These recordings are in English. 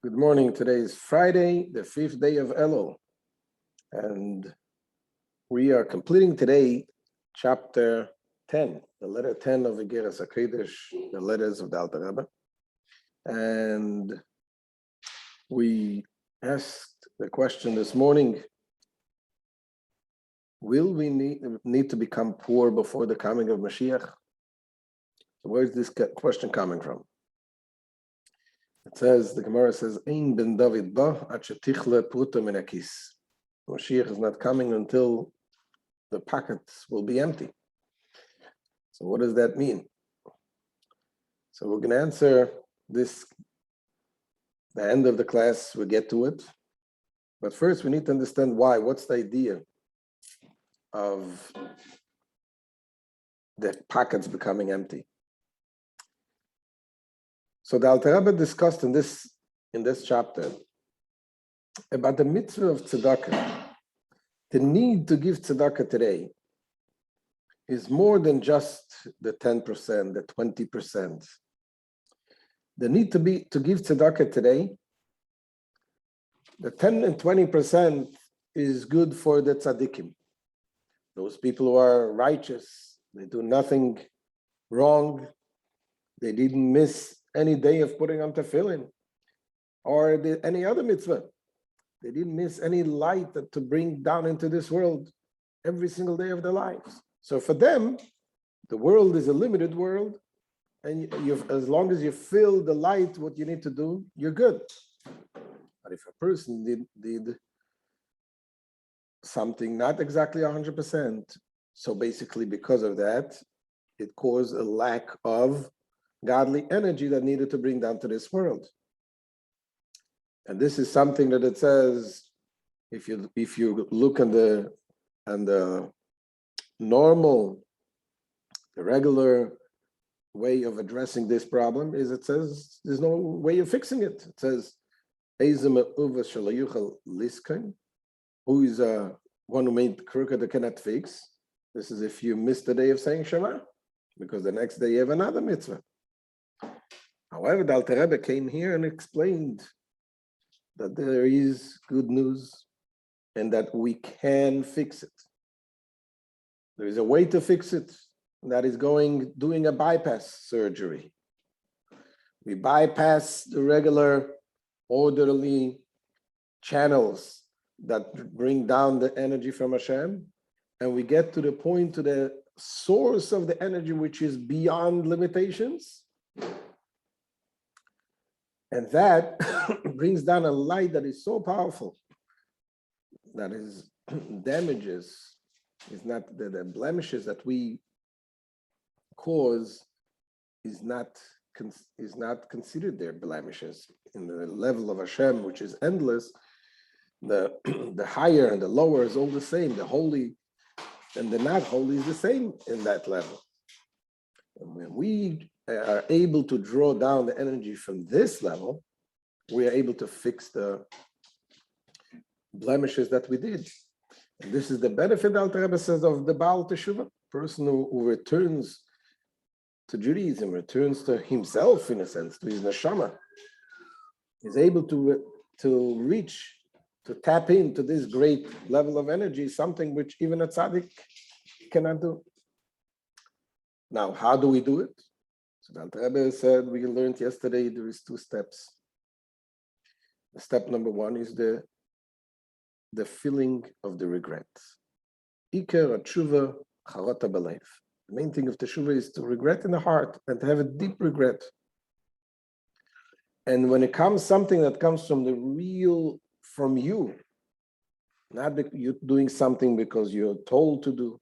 Good morning. Today is Friday, the 5th day of Elul, and we are completing today chapter 10, the letter 10 of Igeret Hakodesh, the letters of the Alter Rebbe. And we asked the question this morning, will we need to become poor before the coming of Mashiach? So where is this question coming from? It says, the Gemara says, Ein ben David ba ad shetichle pruta min hakis. Mashiach is not coming until the pockets will be empty. So what does that mean? So we're going to answer this, the end of the class, we'll get to it. But first we need to understand why. What's the idea of the pockets becoming empty? So the Alter Rebbe discussed in this chapter about the mitzvah of tzedakah. The need to give tzedakah today is more than just the 10%, the 20%. The need to give tzedakah today, the 10 and 20% is good for the tzaddikim. Those people who are righteous, they do nothing wrong, they didn't miss any day of putting on tefillin, or any other mitzvah. They didn't miss any light to bring down into this world every single day of their lives. So for them, the world is a limited world, and as long as you fill the light, what you need to do, you're good. But if a person did something not exactly 100%, so basically because of that, it caused a lack of godly energy that needed to bring down to this world. And this is something that it says, if you look on the normal, the regular way of addressing this problem is, it says there's no way of fixing it. It says, who is one who made crooked that cannot fix? This is if you miss the day of saying Shema, because the next day you have another mitzvah. However, the Alter Rebbe came here and explained that there is good news and that we can fix it. There is a way to fix it, and that is doing a bypass surgery. We bypass the regular orderly channels that bring down the energy from Hashem, and we get to the point, to the source of the energy, which is beyond limitations. And that brings down a light that is so powerful, that is damages, is not the blemishes that we cause is not considered their blemishes. In the level of Hashem, which is endless, the higher and the lower is all the same. The holy and the not holy is the same in that level. And when we are able to draw down the energy from this level, we are able to fix the blemishes that we did. And this is the benefit, Alter Rebbe says, of the Baal Teshuvah, person who returns to Judaism, returns to himself, in a sense, to his neshama, is able to tap into this great level of energy, something which even a tzaddik cannot do. Now, how do we do it? So the Alter Rebbe said, we learned yesterday, there is 2 steps. Step number 1 is the feeling of the regret. Iker tshuva charata b'lev. The main thing of teshuva is to regret in the heart and to have a deep regret. And when it comes something that comes from from you, not you doing something because you're told to do,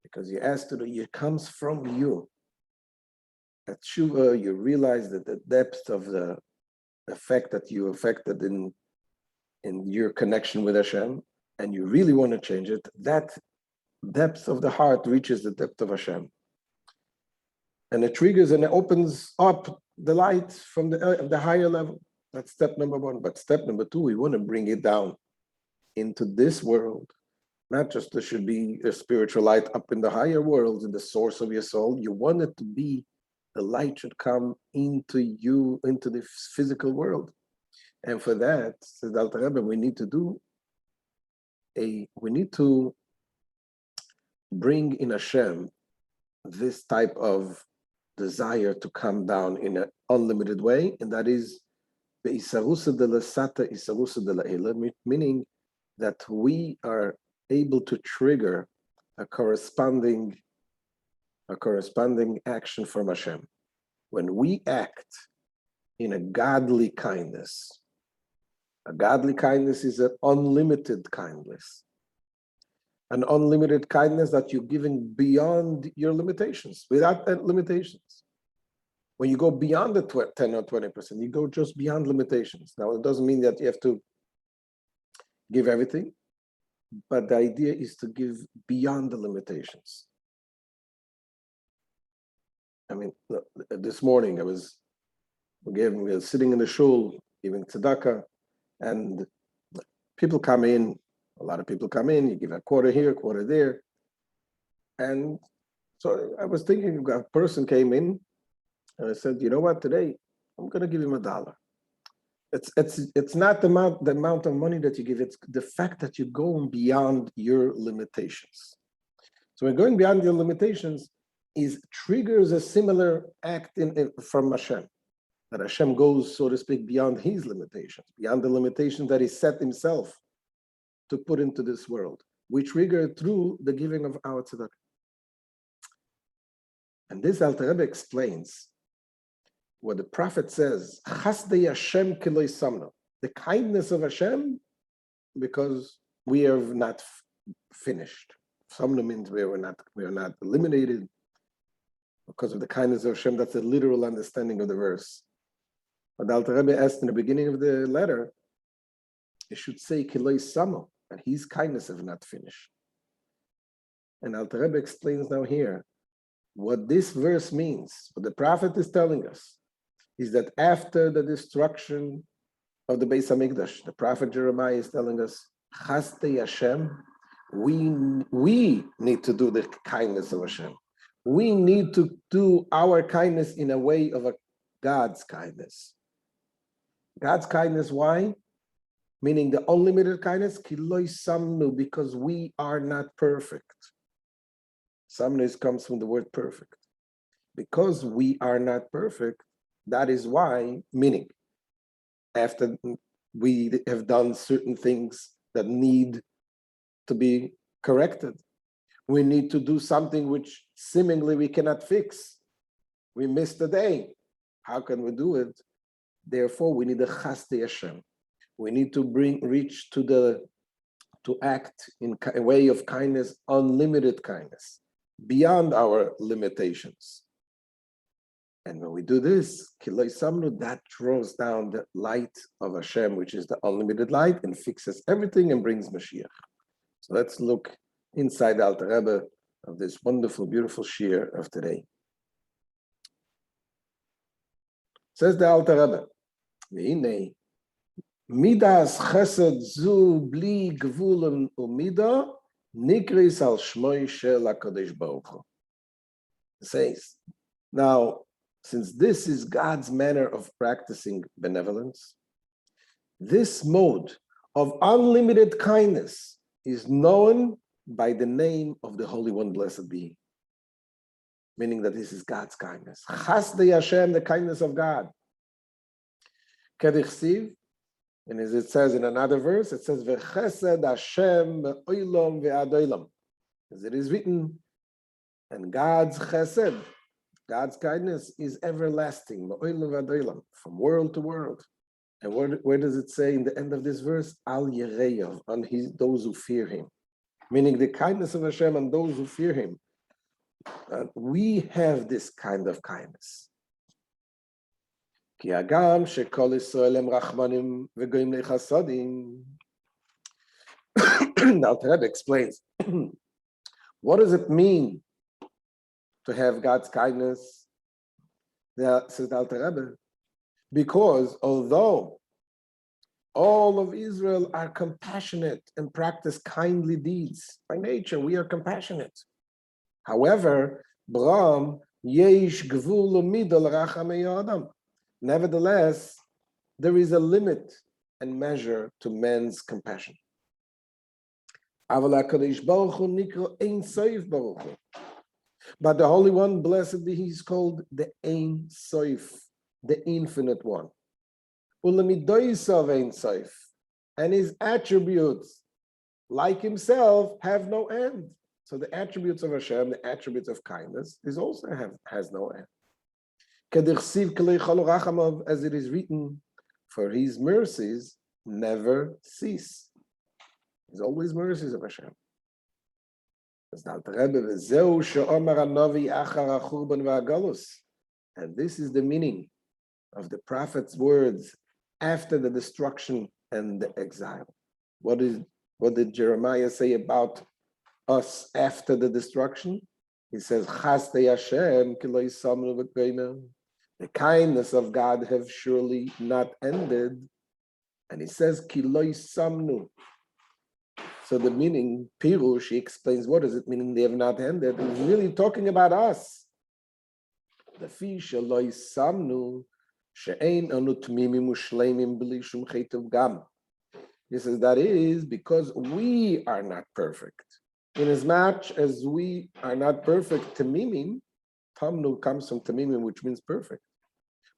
because you're asked to do, it comes from you. At tshuva, you realize that the depth of the effect that you affected in your connection with Hashem, and you really want to change it, that depth of the heart reaches the depth of Hashem. And it triggers and it opens up the light from the higher level. That's step number 1. But step number 2, we want to bring it down into this world. Not just there should be a spiritual light up in the higher world, in the source of your soul. You want it to be, the light should come into you, into the physical world. And for that, says the Alter Rebbe, we need to bring in Hashem this type of desire to come down in an unlimited way, and that is the isarusa de la sata, isarusa de la ela, meaning that we are able to trigger a corresponding action from Hashem. When we act in a godly kindness is an unlimited kindness. An unlimited kindness that you're giving beyond your limitations, without limitations. When you go beyond the 10 or 20%, you go just beyond limitations. Now, it doesn't mean that you have to give everything, but the idea is to give beyond the limitations. I mean, this morning we were sitting in the shul, giving tzedakah, and people come in, a lot of people come in, you give a quarter here, a quarter there. And so I was thinking, a person came in, and I said, you know what, today, I'm going to give him $1. It's not the amount of money that you give, it's the fact that you're going beyond your limitations. So when going beyond your limitations triggers a similar act from Hashem, that Hashem goes, so to speak, beyond his limitations, beyond the limitations that he set himself to put into this world. We trigger through the giving of our tzedakah. And this Alter Rebbe explains what the prophet says, Chasdei Hashem kiloi samna, the kindness of Hashem, because we are not finished. Samna means we are not eliminated because of the kindness of Hashem. That's a literal understanding of the verse. But Alter Rebbe asked in the beginning of the letter, it should say kiloi samna, and his kindness is not finished. And Alter Rebbe explains now here what this verse means. What the prophet is telling us is that after the destruction of the Beis HaMikdash, the prophet Jeremiah is telling us, Chasdei Hashem, we need to do the kindness of Hashem. We need to do our kindness in a way of God's kindness. God's kindness, why? Meaning the unlimited kindness, kiloi samnu, because we are not perfect. Samnu comes from the word perfect. Because we are not perfect, that is why, meaning, after we have done certain things that need to be corrected, we need to do something which seemingly we cannot fix. We missed a day. How can we do it? Therefore, we need a Chasdei Hashem. We need to act in a way of kindness, unlimited kindness, beyond our limitations. And when we do this, Kiloi Samnu, that draws down the light of Hashem, which is the unlimited light, and fixes everything and brings Mashiach. So let's look inside the Alter Rebbe of this wonderful, beautiful shir of today. Says the Alter Rebbe, V'hinei, Midas chesed zu bli gvulim umida nikris al shmoi shel HaKodesh Baruch Hu. It says, now, since this is God's manner of practicing benevolence, this mode of unlimited kindness is known by the name of the Holy One, blessed be He. Meaning that this is God's kindness. Chasdei Hashem, the kindness of God. Kedichsiv, and as it says in another verse, it says, V'chesed Hashem oilom ve'ad oilam. As it is written, and God's chesed, God's kindness is everlasting, from world to world. And where does it say in the end of this verse? Al Yereyav, on those who fear Him. Meaning the kindness of Hashem on those who fear Him. We have this kind of kindness. Ki agam shekol Yisrael em rachmanim v'goyim lechasadim. Now, Alter Rebbe explains, what does it mean to have God's kindness? Says the Alter Rebbe, because although all of Israel are compassionate and practice kindly deeds, by nature we are compassionate. However, Bram yesh gvul umidol rachamei adam. Nevertheless, there is a limit and measure to man's compassion. But the Holy One, blessed be He, is called the Ein Sof, the Infinite One. And His attributes, like Himself, have no end. So the attributes of Hashem, the attributes of kindness, is also has no end. As it is written, for His mercies never cease. There's always mercies of Hashem. And this is the meaning of the prophet's words after the destruction and the exile. What did Jeremiah say about us after the destruction? He says, the kindness of God have surely not ended. And he says, Kiloi Samnu. So the meaning, Pirush, he explains, what does it mean they have not ended? He's really talking about us. The fish, Eloi Samnu, She'ein anu tmimim ushleimim b'li shum chetuv gam. He says that is because we are not perfect. Inasmuch as we are not perfect, tamimim, tamnu comes from tamimim, which means perfect.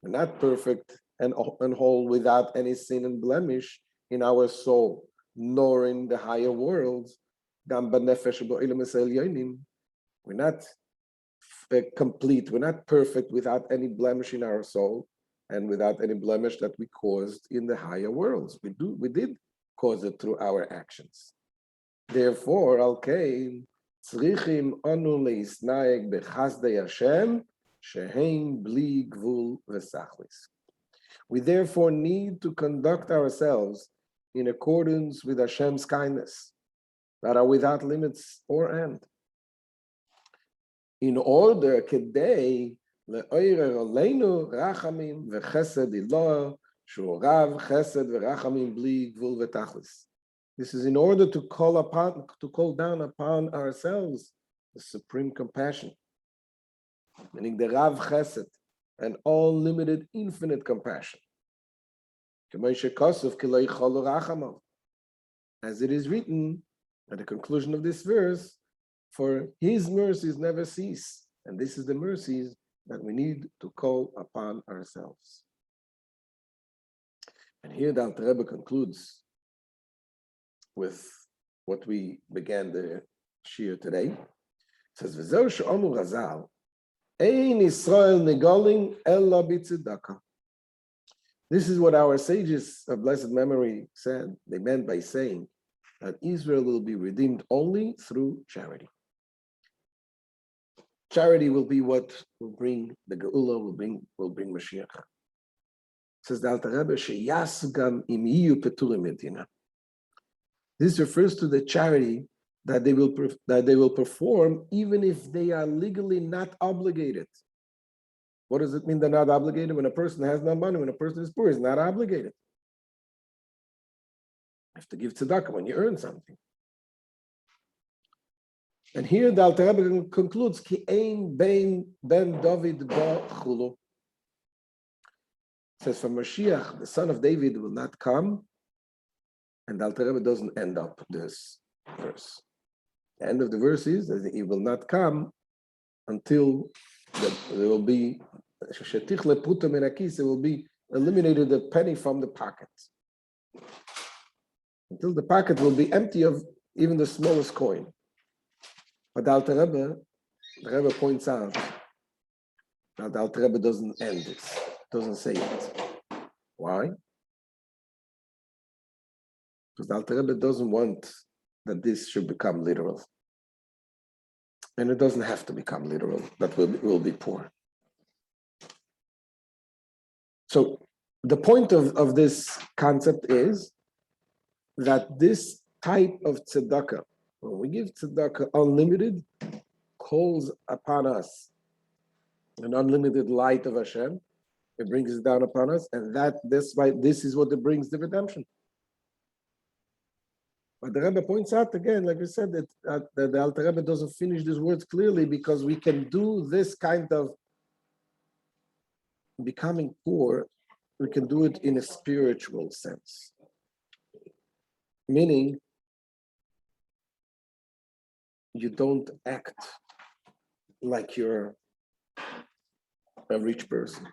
We're not perfect and whole without any sin and blemish in our soul, nor in the higher worlds. We're not complete, we're not perfect without any blemish in our soul and without any blemish that we caused in the higher worlds. We did cause it through our actions. Therefore, Al-Kain, tzrichim anu leisnaeg bechasdei Hashem, shehein bli gvul v'sachlis. We therefore need to conduct ourselves in accordance with Hashem's kindness, that are without limits or end. In order, kedei le'oirer aleinu rachamim v'chesed iloh, shu rav chesed v'rachamim bli gvul v'tachlis. This is in order to call down upon ourselves the supreme compassion, meaning the Rav Chesed, and all limited, infinite compassion. As it is written at the conclusion of this verse, for His mercies never cease, and this is the mercies that we need to call upon ourselves. And here the Alter Rebbe concludes with what we began the shir today. It says, "V'zeu she'omu Razal, ein Yisrael negolim ela b'tzedakah." This is what our sages of blessed memory said. They meant by saying that Israel will be redeemed only through charity. Charity will be what will bring the Geula, will bring Mashiach. It says the Alter Rebbe, "Sheyasgam im yiyu peturim medina." This refers to the charity that they will perform even if they are legally not obligated. What does it mean they're not obligated? When a person has no money, when a person is poor, he's not obligated. You have to give tzedakah when you earn something. And here the Alter Rebbe concludes, Ki ein ben David ba chulu. It says, for Mashiach, the son of David will not come. And the Alter Rebbe doesn't end up this verse. The end of the verse is that he will not come until there will be eliminated the penny from the pocket. Until the pocket will be empty of even the smallest coin. But the Rebbe points out that the Alter Rebbe doesn't end it, doesn't say it. Why? Because the Alter Rebbe doesn't want that this should become literal. And it doesn't have to become literal, that will be poor. So the point of this concept is that this type of tzedakah, when we give tzedakah unlimited, calls upon us an unlimited light of Hashem. It brings it down upon us, and this is what it brings the redemption. But the Rebbe points out again, like we said, that the Alter Rebbe doesn't finish these words clearly because we can do this kind of becoming poor, we can do it in a spiritual sense. meaning you don't act like you're a rich person.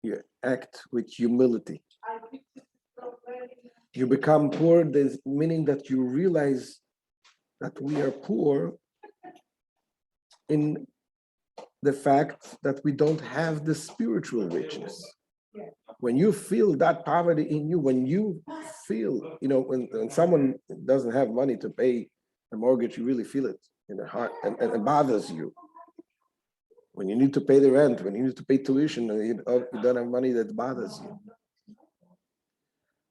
You act with humility. You become poor, meaning that you realize that we are poor in the fact that we don't have the spiritual richness. When you feel that poverty in you, when you feel, when someone doesn't have money to pay a mortgage, you really feel it in the heart, and it bothers you. When you need to pay the rent, when you need to pay tuition, and you don't have money, that bothers you.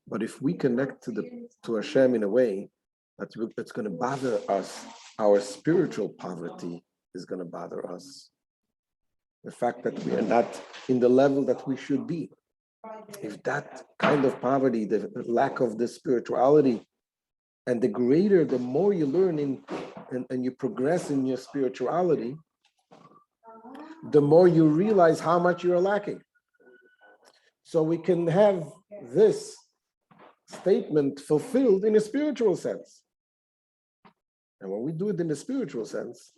But if we connect to Hashem in a way that's going to bother us, our spiritual poverty is going to bother us. The fact that we are not in the level that we should be. If that kind of poverty, the lack of the spirituality, and the more you learn and you progress in your spirituality, the more you realize how much you are lacking. So we can have this statement fulfilled in a spiritual sense. And when we do it in a spiritual sense,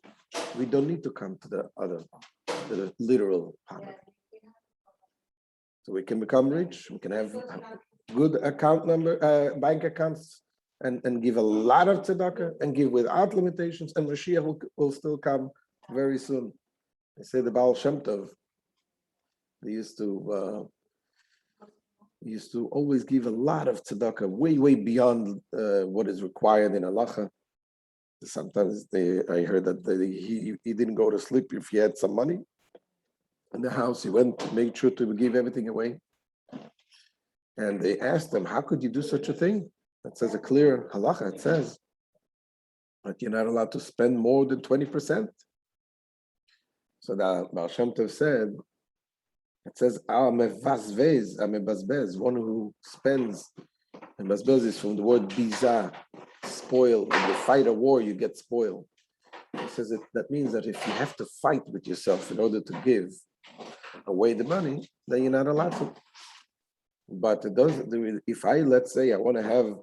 we don't need to come to the literal poverty. So we can become rich, we can have good bank accounts, and give a lot of tzedakah, and give without limitations, and Mashiach will still come very soon. They say the Baal Shem Tov, they used to always give a lot of tzedakah, way beyond what is required in halacha. Sometimes I heard that he didn't go to sleep if he had some money in the house. He made sure to give everything away. And they asked him, how could you do such a thing? It says a clear halacha. It says that you're not allowed to spend more than 20%. So the Baal Shem Tov said, it says, one who spends, and bazbez is from the word biza, spoil. When you fight a war, you get spoiled. He says that means that if you have to fight with yourself in order to give away the money, then you're not allowed to. But it doesn't. If let's say I want to have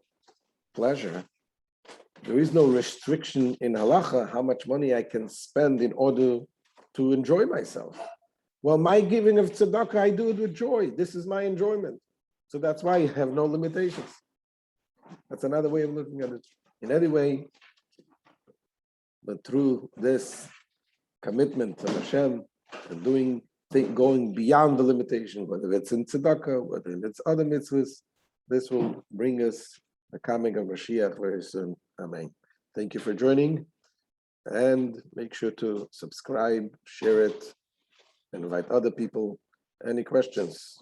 pleasure, there is no restriction in halacha how much money I can spend in order to enjoy myself. Well, my giving of tzedakah, I do it with joy. This is my enjoyment. So that's why I have no limitations. That's another way of looking at it. In any way, but through this commitment to Hashem and going beyond the limitation, whether it's in tzedakah, whether it's other mitzvahs, this will bring us the coming of Mashiach very soon. Amen. Thank you for joining, and make sure to subscribe, share it, invite other people. Any questions?